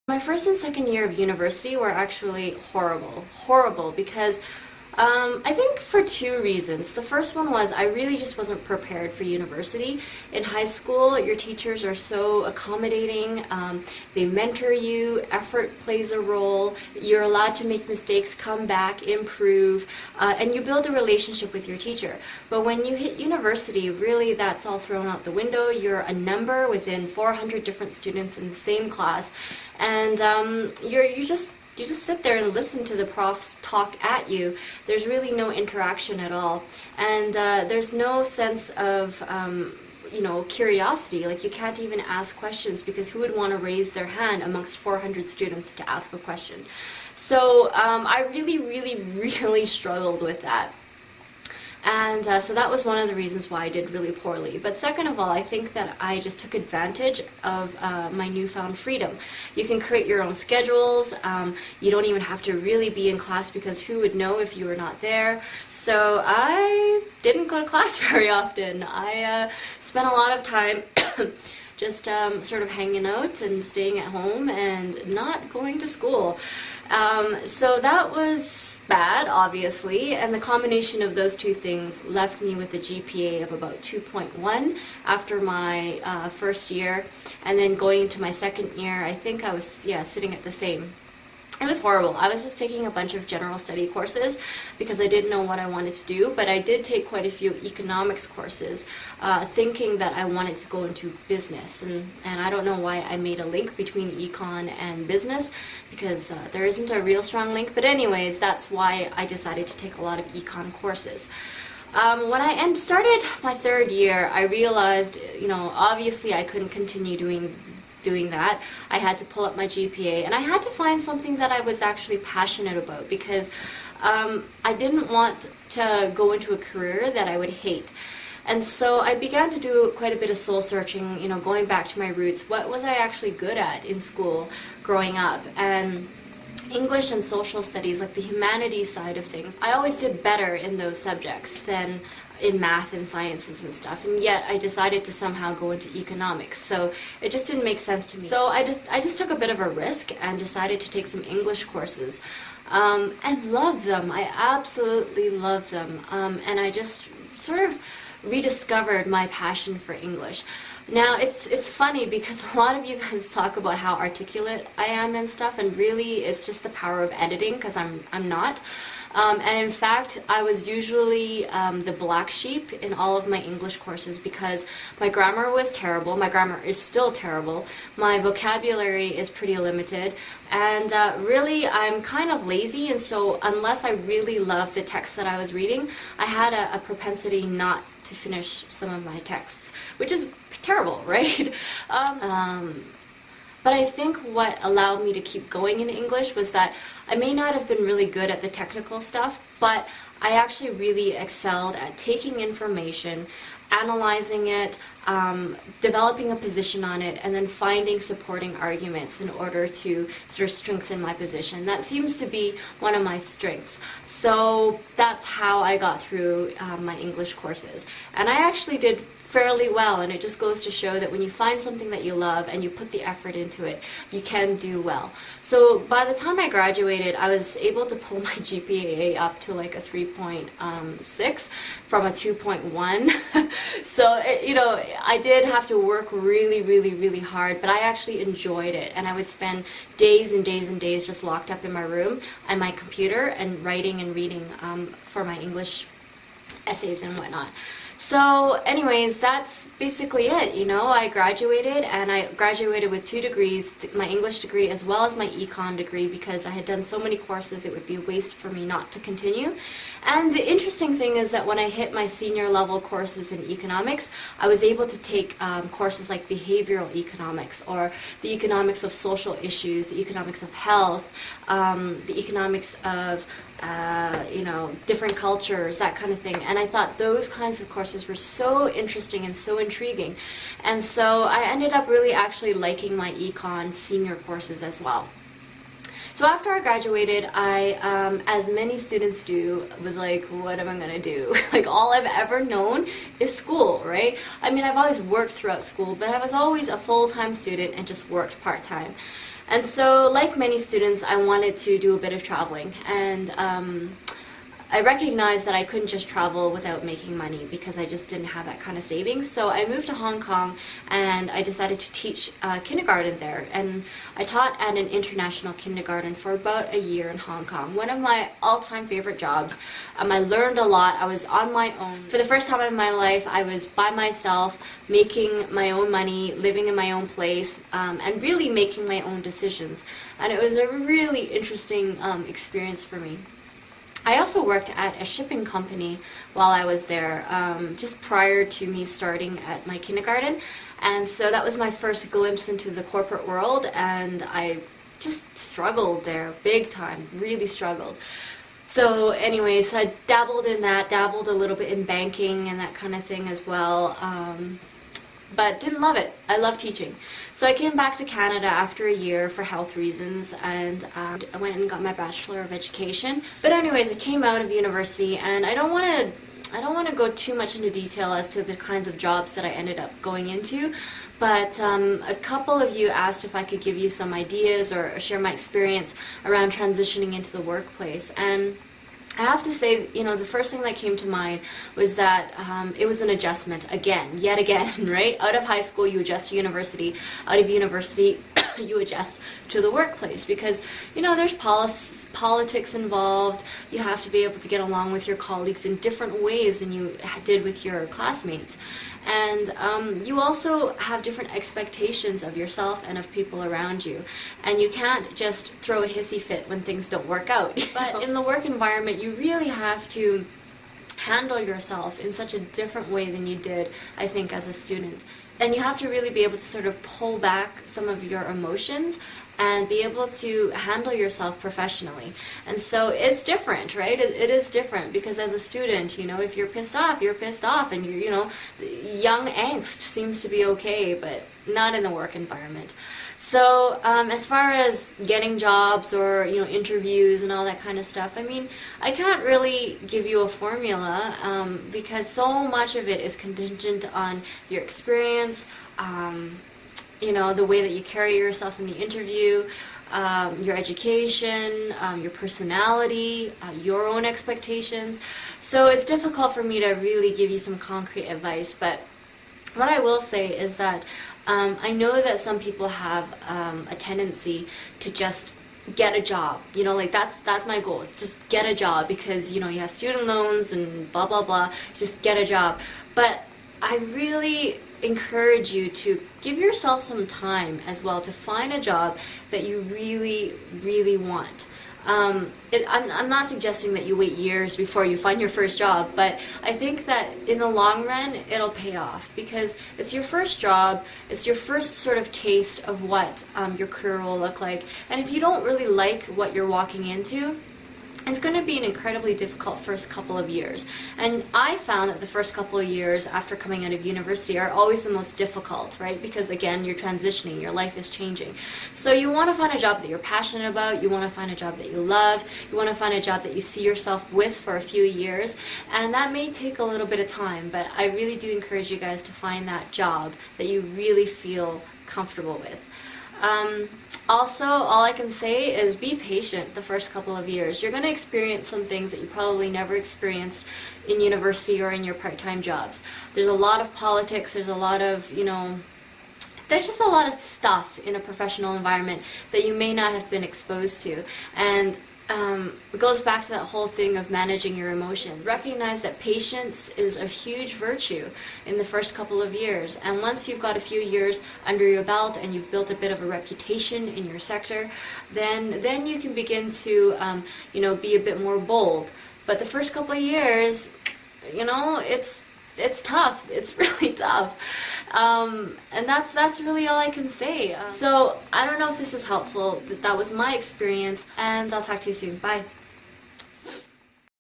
My first and second year of university were actually horrible, because I think for two reasons. The first one was I really just wasn't prepared for university. In high school, your teachers are so accommodating, they mentor you, effort plays a role, you're allowed to make mistakes, come back, improve, and you build a relationship with your teacher. But when you hit university, really that's all thrown out the window. You're a number within 400 different students in the same class, and you just sit there and listen to the profs talk at you. There's really no interaction at all, and there's no sense of curiosity. Like, you can't even ask questions, because who would want to raise their hand amongst 400 students to ask a question? So I really struggled with that. And so that was one of the reasons why I did really poorly. But second of all, I think that I just took advantage of my newfound freedom. You can create your own schedules. You don't even have to really be in class, because who would know if you were not there? So I didn't go to class very often. I spent a lot of time just sort of hanging out and staying at home and not going to school. So that was bad, obviously, and the combination of those two things left me with a GPA of about 2.1 after my first year, and then going into my second year, I think I was, sitting at the same. It was horrible. I was just taking a bunch of general study courses because I didn't know what I wanted to do, but I did take quite a few economics courses, thinking that I wanted to go into business, and I don't know why I made a link between econ and business, because there isn't a real strong link, but anyways, that's why I decided to take a lot of econ courses. When I started my third year, I realized, obviously I couldn't continue doing that. I had to pull up my GPA, and I had to find something that I was actually passionate about, because I didn't want to go into a career that I would hate. And so I began to do quite a bit of soul searching, going back to my roots. What was I actually good at in school growing up? And English and social studies, like the humanities side of things, I always did better in those subjects than in math and sciences and stuff, and yet I decided to somehow go into economics, so it just didn't make sense to me. So I just took a bit of a risk and decided to take some English courses, and love them. I absolutely love them, and I just sort of rediscovered my passion for English. Now, it's funny, because a lot of you guys talk about how articulate I am and stuff, and really it's just the power of editing, because I'm not. And in fact, I was usually the black sheep in all of my English courses, because my grammar was terrible. My grammar is still terrible. My vocabulary is pretty limited. And really, I'm kind of lazy, and so unless I really loved the text that I was reading, I had a propensity not to finish some of my texts, which is terrible, right? But I think what allowed me to keep going in English was that I may not have been really good at the technical stuff, but I actually really excelled at taking information, analyzing it, developing a position on it, and then finding supporting arguments in order to sort of strengthen my position. That seems to be one of my strengths. So that's how I got through my English courses. And I actually did fairly well, and it just goes to show that when you find something that you love and you put the effort into it, you can do well. So by the time I graduated, I was able to pull my GPA up to like a 3.6 from a 2.1. So I did have to work really hard, but I actually enjoyed it, and I would spend days and days and days just locked up in my room and my computer and writing and reading for my English essays and whatnot. So anyways, that's basically it. I graduated, and I graduated with 2 degrees, my English degree as well as my econ degree, because I had done so many courses it would be a waste for me not to continue. And the interesting thing is that when I hit my senior level courses in economics, I was able to take courses like behavioral economics, or the economics of social issues, the economics of health, the economics of different cultures, that kind of thing. And I thought those kinds of courses were so interesting and so intriguing. And so I ended up really actually liking my econ senior courses as well. So after I graduated, I, as many students do, was like, what am I going to do? Like, all I've ever known is school, right? I mean, I've always worked throughout school, but I was always a full-time student and just worked part-time. And so, like many students, I wanted to do a bit of traveling, and I recognized that I couldn't just travel without making money because I just didn't have that kind of savings. So I moved to Hong Kong and I decided to teach kindergarten there. And I taught at an international kindergarten for about a year in Hong Kong. One of my all-time favorite jobs. I learned a lot. I was on my own. For the first time in my life, I was by myself, making my own money, living in my own place, and really making my own decisions. And it was a really interesting experience for me. I also worked at a shipping company while I was there, just prior to me starting at my kindergarten. And so that was my first glimpse into the corporate world, and I just struggled there big time, really struggled. So anyways, I dabbled in that, dabbled a little bit in banking and that kind of thing as well. But didn't love it. I love teaching. So I came back to Canada after a year for health reasons, and I went and got my Bachelor of Education. But anyways, I came out of university, and I don't want to go too much into detail as to the kinds of jobs that I ended up going into, but a couple of you asked if I could give you some ideas or share my experience around transitioning into the workplace. And I have to say, the first thing that came to mind was that it was an adjustment yet again, right? Out of high school, you adjust to university. Out of university, you adjust to the workplace because, there's politics involved. You have to be able to get along with your colleagues in different ways than you did with your classmates. And you also have different expectations of yourself and of people around you. And you can't just throw a hissy fit when things don't work out. But in the work environment, you really have to handle yourself in such a different way than you did, I think, as a student. And you have to really be able to sort of pull back some of your emotions and be able to handle yourself professionally. And so it's different, right? It is different because as a student, if you're pissed off, you're pissed off, and young angst seems to be okay, but not in the work environment. So as far as getting jobs or interviews and all that kind of stuff, I can't really give you a formula because so much of it is contingent on your experience, the way that you carry yourself in the interview, your education, your personality, your own expectations. So it's difficult for me to really give you some concrete advice, but what I will say is that I know that some people have a tendency to just get a job. That's my goal, is just get a job because, you have student loans and blah, blah, blah. Just get a job. But I really encourage you to give yourself some time as well to find a job that you really, really want. I'm not suggesting that you wait years before you find your first job, but I think that in the long run it'll pay off because it's your first job, it's your first sort of taste of what your career will look like, and if you don't really like what you're walking into, it's going to be an incredibly difficult first couple of years. And I found that the first couple of years after coming out of university are always the most difficult, right? Because again, you're transitioning, your life is changing. So you want to find a job that you're passionate about, you want to find a job that you love, you want to find a job that you see yourself with for a few years, and that may take a little bit of time, but I really do encourage you guys to find that job that you really feel comfortable with. Also, all I can say is be patient the first couple of years. You're going to experience some things that you probably never experienced in university or in your part-time jobs. There's a lot of politics, there's a lot of, there's just a lot of stuff in a professional environment that you may not have been exposed to. And it goes back to that whole thing of managing your emotions. Recognize that patience is a huge virtue in the first couple of years, and once you've got a few years under your belt and you've built a bit of a reputation in your sector, then you can begin to be a bit more bold. But the first couple of years, it's tough. It's really tough. And that's really all I can say. So I don't know if this is helpful. That was my experience, and I'll talk to you soon. Bye.